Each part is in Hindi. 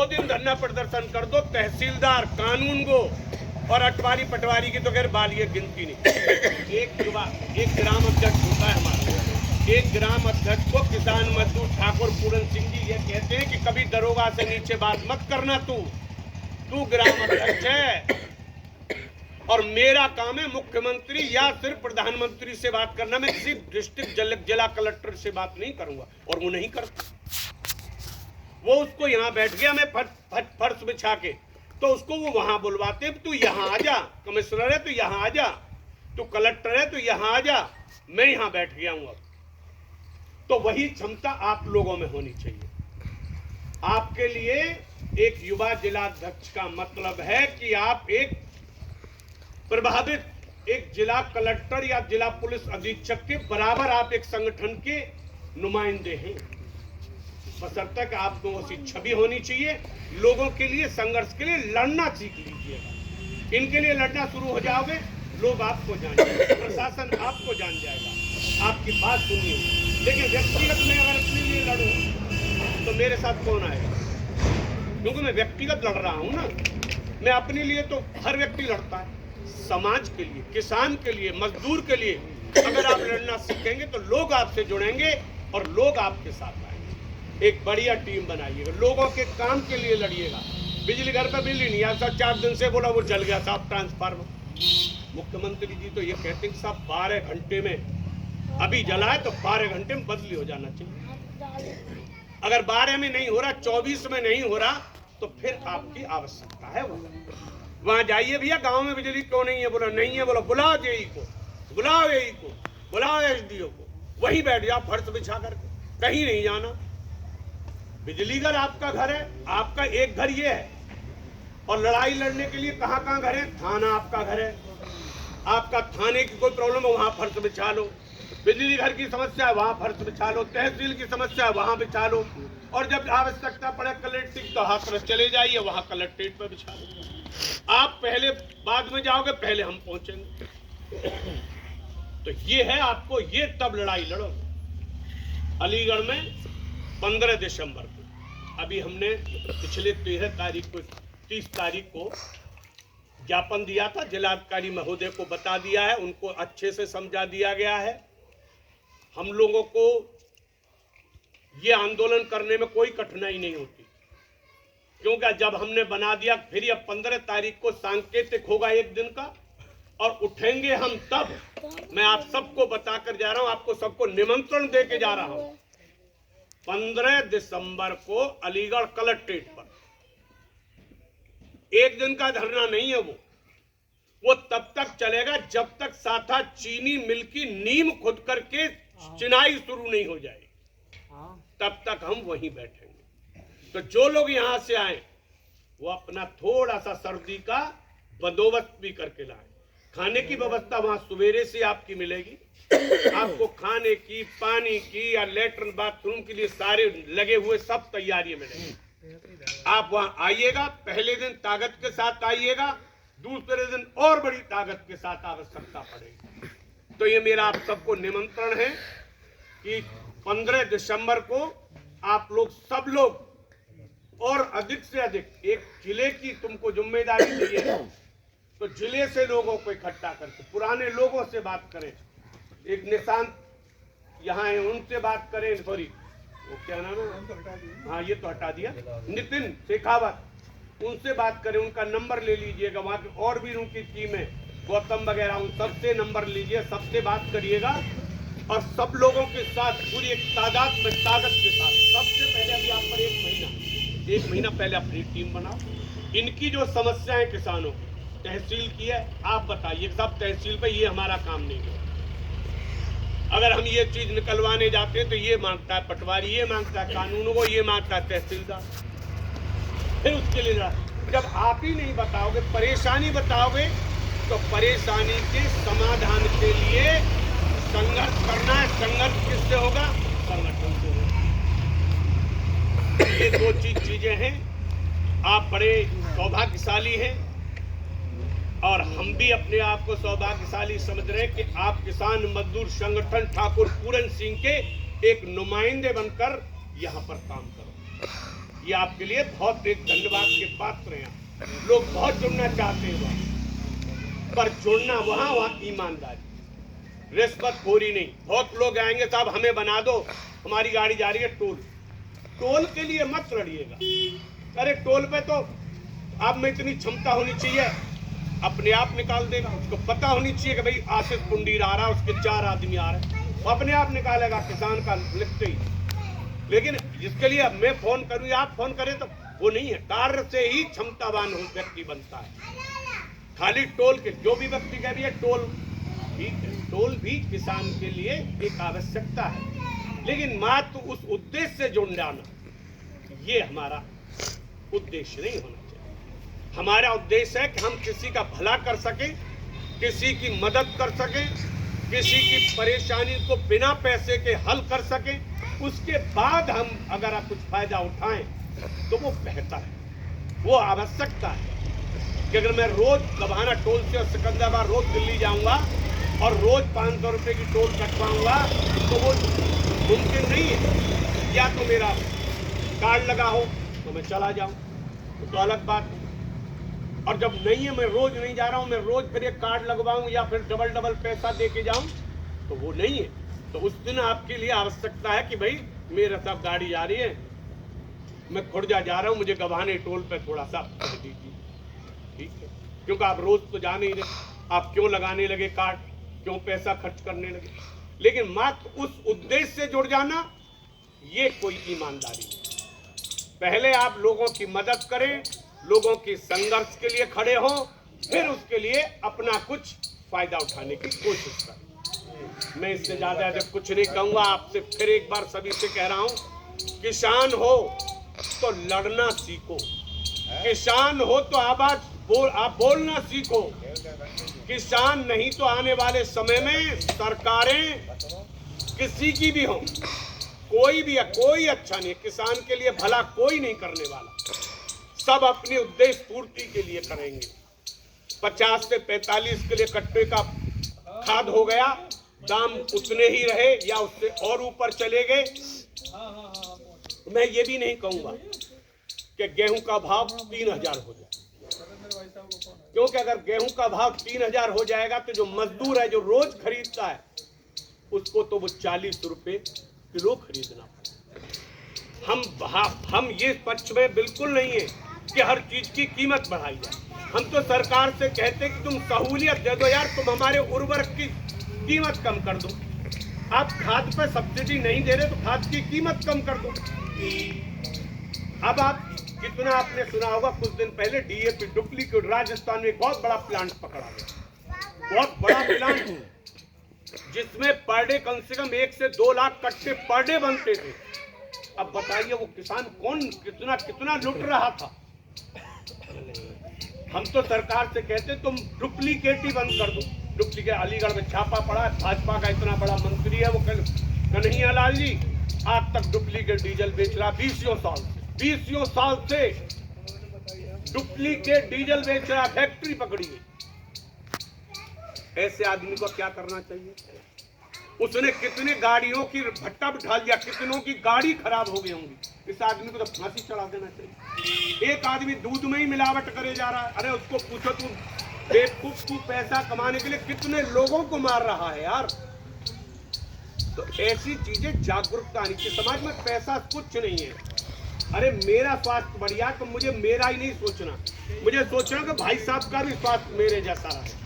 2 दिन धरना प्रदर्शन कर दो, तहसीलदार कानून को और अटवारी पटवारी की तो खैर बालिए गिनती नहीं। एक ग्राम अध्यक्ष होता है हमारा, एक ग्राम अध्यक्ष को किसान मजदूर ठाकुर पूरन सिंह जी ये कहते हैं कि कभी दरोगा से नीचे बात मत करना, तू ग्राम अध्यक्ष है और मेरा काम है मुख्यमंत्री या सिर्फ प्रधानमंत्री से बात करना। मैं किसी डिस्ट्रिक्ट जिला कलेक्टर से बात नहीं करूंगा, और वो नहीं करता। वो उसको यहाँ बैठ गया, मैं फर्श बिछा के, तो उसको वो वहां बुलवाते, तू यहाँ आ जा, कमिश्नर है तो यहाँ आ जा, तू कलेक्टर है तो यहाँ आ जा, मैं यहाँ बैठ गया हूं। अब तो वही क्षमता आप लोगों में होनी चाहिए। आपके लिए एक युवा जिलाध्यक्ष का मतलब है कि आप एक प्रभावित एक जिला कलेक्टर या जिला पुलिस अधीक्षक के बराबर आप एक संगठन के नुमाइंदे हैं। बशर्ते कि आप लोगों की छवि होनी चाहिए। लोगों के लिए संघर्ष के लिए लड़ना सीख लीजिएगा। इनके लिए लड़ना शुरू हो जाओगे, लोग आपको जान जाएंगे, प्रशासन आपको जान जाएगा, आपकी बात सुनिए। लेकिन व्यक्तिगत में अगर अपने लिए लड़ूं तो मेरे साथ कौन आएगा? क्योंकि मैं व्यक्तिगत लड़ रहा हूं ना। मैं अपने लिए तो हर व्यक्ति लड़ता है, समाज के लिए, किसान के लिए, मजदूर के लिए अगर आप लड़ना सीखेंगे तो लोग आपसे जुड़ेंगे और लोग आपके साथ आएंगे। एक बढ़िया टीम बनाइएगा, लोगों के काम के लिए लड़िएगा। बिजली घर पर बिजली नहीं आता, 4 दिन से बोला वो जल गया साहब ट्रांसफार्मर। मुख्यमंत्री जी तो ये कहते हैं कि साहब 12 घंटे में, अभी जला है तो 12 घंटे में बदली हो जाना चाहिए। अगर 12 में नहीं हो रहा, 24 में नहीं हो रहा, तो फिर आपकी आवश्यकता है वहां जाइए। भैया गांव में बिजली क्यों नहीं है? बोला नहीं है। बोला बुलाओ जेई को, बुलाओ एई को, बुलाओ एसडीओ को, वहीं बैठ जाओ फर्श बिछा करके, कहीं नहीं जाना। बिजली घर आपका घर है, आपका एक घर ये है, और लड़ाई लड़ने के लिए कहाँ कहाँ घर है? थाना आपका घर है, आपका थाने की कोई प्रॉब्लम है वहां फर्श बिछा लो, बिजली घर की समस्या है वहां फर्श बिछा लो, तहसील की समस्या है वहां बिछा लो, और जब आवश्यकता पड़े कलेक्ट्रेट तो हाथ तरफ चले जाइए, वहां कलेक्ट्रेट पर बिछा लो। आप पहले बाद में जाओगे, पहले हम पहुंचेंगे। तो ये है आपको, ये तब लड़ाई लड़ो। अलीगढ़ में 15 दिसंबर को, अभी हमने पिछले 13 तारीख को, 30 तारीख को ज्ञापन दिया था, जिलाधिकारी महोदय को बता दिया है, उनको अच्छे से समझा दिया गया है। हम लोगों को ये आंदोलन करने में कोई कठिनाई नहीं होती, क्योंकि जब हमने बना दिया, फिर अब 15 तारीख को सांकेतिक होगा एक दिन का, और उठेंगे हम तब। मैं आप सबको बताकर जा रहा हूं, आपको सबको निमंत्रण दे के जा रहा हूं। 15 दिसंबर को अलीगढ़ कलेक्ट्रेट पर एक दिन का धरना नहीं है, वो तब तक चलेगा जब तक साथा चीनी मिल की नींव खुद करके चिनाई शुरू नहीं हो जाए, तब तक हम वहीं बैठेंगे। तो जो लोग यहां से आए वो अपना थोड़ा सा सर्दी का बंदोबस्त भी करके लाए। खाने की व्यवस्था वहां सवेरे से आपकी मिलेगी, आपको खाने की, पानी की या लेटरिन बाथरूम के लिए सारे लगे हुए सब तैयारियां मिलेंगी। आप वहां आइएगा, पहले दिन ताकत के साथ आइएगा, दूसरे दिन और बड़ी ताकत के साथ आवश्यकता पड़ेगी। तो ये मेरा आप सबको निमंत्रण है कि 15 दिसंबर को आप लोग सब लोग और अधिक से अधिक, एक जिले की तुमको जिम्मेदारी दी है, तो जिले से लोगों को इकट्ठा करके, पुराने लोगों से बात करें। एक निशांत यहाँ है, उनसे बात करें, सॉरी वो क्या नाम है, हाँ ये तो हटा दिया, नितिन शेखावत, उनसे बात करें, उनका नंबर ले लीजिएगा। वहाँ की और भी उनकी टीम है, गौतम वगैरह, उन सबसे नंबर लीजिए, सबसे बात करिएगा, और सब लोगों के साथ पूरी एक तादाद में ताकत के साथ। सबसे पहले अभी आप पर एक महीना पहले अपनी टीम बनाओ। इनकी जो समस्या है किसानों की, तहसील की है, आप बताइए सब तहसील पे, ये हमारा काम नहीं है। अगर हम ये चीज निकलवाने जाते हैं तो ये मांगता है पटवारी, ये मांगता है कानून को, ये मांगता है तहसीलदार। फिर उसके लिए जब आप ही नहीं बताओगे, परेशानी बताओगे, तो परेशानी के समाधान के लिए संघर्ष करना है। संघर्ष किससे होगा? संगठन से होगा। ये 2 चीजें हैं। आप बड़े सौभाग्यशाली हैं, और हम भी अपने आप को सौभाग्यशाली समझ रहे हैं कि आप किसान मजदूर संगठन ठाकुर पूरन सिंह के एक नुमाइंदे बनकर यहाँ पर काम करो। ये आपके लिए बहुत एक धन्यवाद के पात्र हैं। लोग बहुत जुड़ना चाहते हैं वहाँ, पर जुड़ना वहाँ ईमानदारी, रिश्वतखोरी नहीं। बहुत लोग आएंगे साहब हमें बना दो, हमारी गाड़ी जा रही है टोल के लिए मत लड़िएगा। अरे टोल पे तो आप में इतनी क्षमता होनी चाहिए, अपने आप निकाल देगा। उसको पता होनी चाहिए कि भाई आशिष पुंडीर आ रहा है, उसके 4 आदमी आ रहे हैं, वो अपने आप निकालेगा किसान का लिखते ही। लेकिन जिसके लिए मैं फोन करूँ या आप फोन करें तो वो नहीं है। कार्य से ही क्षमतावान व्यक्ति बनता है। खाली टोल के जो भी व्यक्ति कह रही है टोल ठीक है, टोल भी किसान के लिए एक आवश्यकता है, लेकिन मात्र उस उद्देश्य से जुड़ जाना ये हमारा उद्देश्य नहीं होना चाहिए। हमारा उद्देश्य है कि हम किसी का भला कर सकें, किसी की मदद कर सकें, किसी की परेशानी को बिना पैसे के हल कर सकें। उसके बाद हम अगर आप कुछ फायदा उठाएं तो वो बेहतर है, वो आवश्यकता है। कि अगर मैं रोज गभाना टोल से और सिकंदराबाद रोज दिल्ली जाऊंगा और रोज 500 रुपये की टोल कटवाऊंगा तो वो मुमकिन नहीं है। या तो मेरा कार्ड लगा हो तो मैं चला जाऊं तो अलग बात है, और जब नहीं है, मैं रोज नहीं जा रहा हूं, मैं रोज फिर एक कार्ड लगवाऊं या फिर डबल पैसा दे के जाऊं तो वो नहीं है। तो उस दिन आपके लिए आवश्यकता है कि भाई मेरे साथ गाड़ी जा रही है, मैं खुर्जा जा रहा हूं, मुझे गभाने टोल पे थोड़ा सा कर दीजिए, ठीक है। क्योंकि आप रोज तो जा नहीं रहे, आप क्यों लगाने लगे कार्ड, क्यों पैसा खर्च करने लगे। लेकिन मात्र उस उद्देश्य से जुड़ जाना ये कोई ईमानदारी नहीं। पहले आप लोगों की मदद करें, लोगों की संघर्ष के लिए खड़े हो, फिर उसके लिए अपना कुछ फायदा उठाने की कोशिश करें। मैं इससे ज्यादा जब कुछ नहीं कहूंगा। आपसे फिर एक बार सभी से कह रहा हूं, किसान हो तो लड़ना सीखो, किसान हो तो आप बोलना सीखो। किसान नहीं तो आने वाले समय में सरकारें किसी की भी हो, कोई भी है, कोई अच्छा नहीं, किसान के लिए भला कोई नहीं करने वाला। सब अपनी उद्देश्य पूर्ति के लिए करेंगे। 50 से 45 के लिए कट्टे का खाद हो गया, दाम उतने ही रहे या उससे और ऊपर चले गए। मैं ये भी नहीं कहूंगा कि गेहूं का भाव 3000 हो जाए, क्योंकि अगर गेहूं का भाव 3000 हो जाएगा तो जो मजदूर है जो रोज खरीदता है उसको तो वो 40 रुपए किलो खरीदना पड़ेगा। हम ये पक्ष में बिल्कुल नहीं है कि हर चीज की कीमत बढ़ाई जाए। हम तो सरकार से कहते कि तुम सहूलियत दे दो यार, तुम हमारे उर्वरक की कीमत कम कर दो। आप खाद पर सब्सिडी नहीं दे रहे तो खाद की कीमत कम कर दो। अब आप कितना आपने सुना होगा, कुछ दिन पहले डीएपी डुप्लीकेट राजस्थान में बहुत बड़ा प्लांट पकड़ा गया, बहुत बड़ा प्लांट जिसमें पर डे कम से कम 1 से 2 लाख कट्टे पर डे बनते थे। अब बताइए वो किसान कौन कितना लुट रहा था। हम तो सरकार से कहते तुम डुप्लीकेट ही बंद कर दो। डुप्लीकेट अलीगढ़ में छापा पड़ा है, भाजपा का इतना बड़ा मंत्री है वो कन्हैया लाल जी, आज तक डुप्लीकेट डीजल बेच रहा, 20 साल से डुप्लीकेट डीजल बेच रहा, फैक्ट्री पकड़ी गई। ऐसे आदमी को क्या करना चाहिए? उसने कितने गाड़ियों की भट्टा बिठा लिया, कितनों की गाड़ी खराब हो गई होंगी। इस आदमी को तो फांसी चढ़ा देना चाहिए। एक आदमी दूध में ही मिलावट करे जा रहा है, अरे उसको पूछो तू बेवकूफ, तू पैसा कमाने के लिए कितने लोगों को मार रहा है यार। तो ऐसी चीजें जागरूकता आनी चाहिए समाज में। पैसा कुछ नहीं है। अरे मेरा स्वास्थ्य बढ़िया तो मुझे मेरा ही नहीं सोचना, मुझे सोचना कि भाई साहब का भी स्वास्थ्य मेरे जैसा रहे।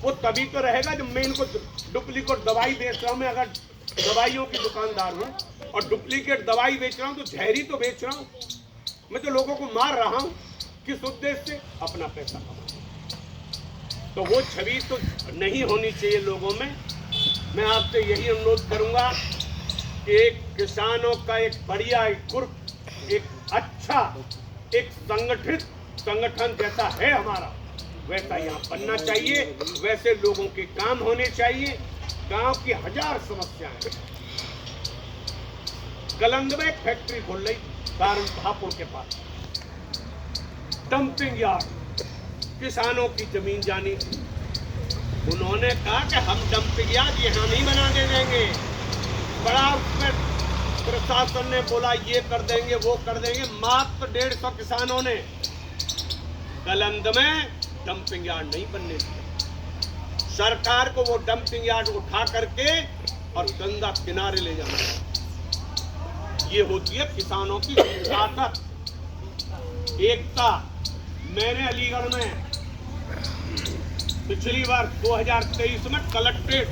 वो तभी तो रहेगा जब मैं इनको डुप्लीकेट दवाई बेच रहा हूँ। मैं अगर दवाइयों की दुकानदार हूँ और डुप्लीकेट दवाई बेच रहा हूँ तो जहरी तो बेच रहा हूँ। मैं तो लोगों को मार रहा हूँ, किस उद्देश्य से? अपना पैसा कमाना। तो वो छवि तो नहीं होनी चाहिए लोगों में। मैं आपसे यही अनुरोध करूंगा कि एक किसानों का एक बढ़िया एक ग्रुप, एक अच्छा एक संगठित संगठन जैसा है हमारा, वैसा यहाँ बनना चाहिए। वैसे लोगों के काम होने चाहिए। गांव की 1000 समस्याएं। कलंग में एक फैक्ट्री खोल रही हापुड़ के पास, डंपिंग यार्ड, किसानों की जमीन जानी। उन्होंने कहा कि हम डंपिंग यार्ड यहाँ नहीं बनाने देंगे। बड़ा उसमें प्रशासन ने बोला ये कर देंगे वो कर देंगे। मात्र 150 किसानों ने कलंद में डंपिंग यार्ड नहीं बनने दिया। सरकार को वो डंपिंग यार्ड उठा करके और गंगा किनारे ले जाना है। ये होती है किसानों की ताकत, एकता। मैंने अलीगढ़ में पिछली बार 2023 में कलेक्ट्रेट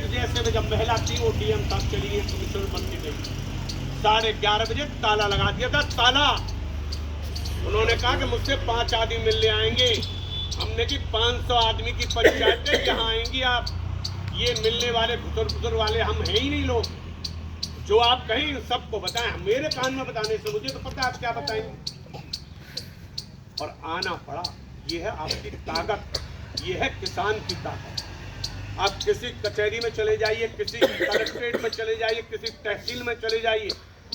जैसे में जब महिला थी वो डीएम साहब चली गई, कमिश्नर बनती गई, 11:30 बजे ताला लगा दिया था, ताला। उन्होंने कहा कि मुझसे 5 आदमी मिलने आएंगे। हमने की 500 आदमी की पंचायतें कहाँ आएंगी आप? ये मिलने वाले बुजुर्ग वाले हम हैं ही नहीं लोग। जो आप कहें सबको बताएं, मेरे कान में बताने से मुझे तो पता है आप क्या बताएंगे। और आना पड़ा। ये है आपकी ताकत, ये है किसान की ताकत। आप किसी कचहरी में चले जाइए, किसी कलेक्ट्रेट में चले जाइए, किसी तहसील में चले जाइए,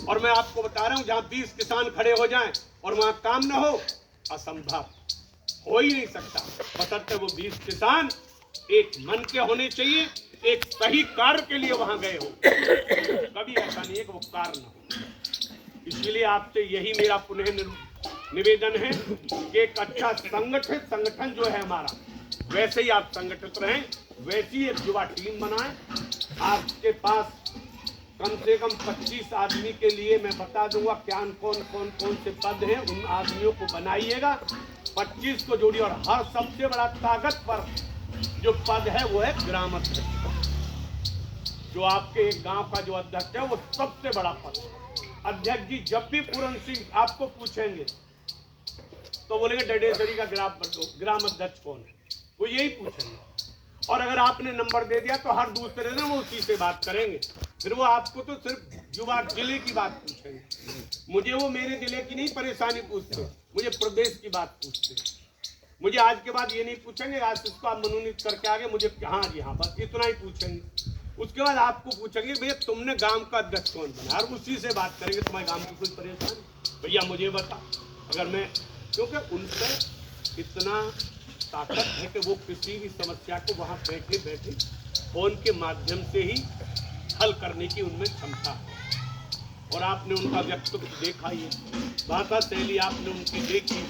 और मैं आपको बता रहा हूं जहां 20 किसान खड़े हो जाएं और वहां काम ना हो, असंभव, हो ही नहीं सकता। बशर्ते वो 20 किसान एक मन के होने चाहिए, एक सही कार्य के लिए वहां गए हो। कभी ऐसा नहीं है कि वो कार्य ना हो। इसलिए आपसे यही मेरा पुनः निवेदन है कि एक अच्छा संगठित संगठन जो है हमारा, वैसे ही आप संगठित रहें, वैसी एक युवा टीम बनाएं। आपके पास कम से कम 25 आदमी के लिए मैं बता दूंगा क्या कौन से पद हैं, उन आदमियों को बनाइएगा, 25 को जोड़िए। और हर सबसे बड़ा ताकत पर जो पद है वो है ग्राम अध्यक्ष। जो आपके एक गांव का जो अध्यक्ष है वो सबसे बड़ा पद। अध्यक्ष जी जब भी पूरन सिंह आपको पूछेंगे तो बोलेंगे डडेसरी का ग्राम अध्यक्ष कौन है, वो यही पूछेंगे। और अगर आपने नंबर दे दिया तो हर दूसरे दिन वो उसी से बात करेंगे। फिर वो आपको तो सिर्फ युवा जिले की बात पूछेंगे। मुझे वो मेरे जिले की नहीं परेशानी पूछते, मुझे प्रदेश की बात पूछते। मुझे आज के बाद ये नहीं पूछेंगे आज इसको आप मनोनीत करके आगे, मुझे हाँ जी हाँ, बस इतना ही पूछेंगे। उसके बाद आपको पूछेंगे भैया तुमने गांव का अध्यक्ष कौन बना, और उसी से बात करेंगे। तुम्हारे गांव की कोई परेशानी भैया मुझे बता। अगर मैं, क्योंकि उन पर इतना ताकत है कि वो किसी भी समस्या को वहाँ बैठे बैठे फोन के माध्यम से ही हल करने की उनमें क्षमता है। और आपने उनका व्यक्तित्व देखा, ये भाषा शैली आपने उनकी देखी,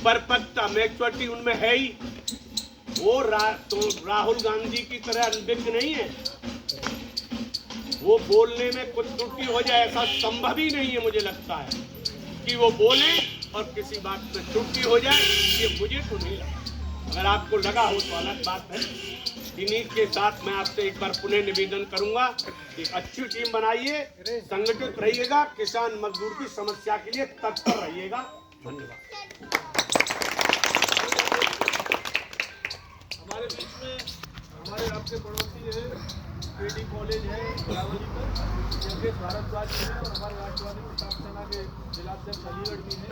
परपक्वता मैच्योरिटी उनमें है ही। वो राहुल गांधी की तरह अनभिज्ञ नहीं है। वो बोलने में कुछ त्रुटि हो जाए ऐसा संभव ही नहीं है। मुझे लगता है कि वो बोले और किसी बात में त्रुटि हो जाए, ये मुझे तो नहीं लगता। अगर आपको लगा हो तो अलग बात है। इन्हीं के साथ मैं आपसे एक बार पुनः निवेदन करूंगा, एक अच्छी टीम बनाइए, संगठित रहिएगा, किसान मजदूर की समस्या के लिए तत्पर रहिएगा। धन्यवाद। हमारे बीच में हमारे आपके पड़ोसी है, केडी कॉलेज है रावली पर, जगदीश भारद्वाज है, और हमारे राष्ट्रवादी प्रताप सेना के जिलाध्यक्ष अलीगढ़ भी है।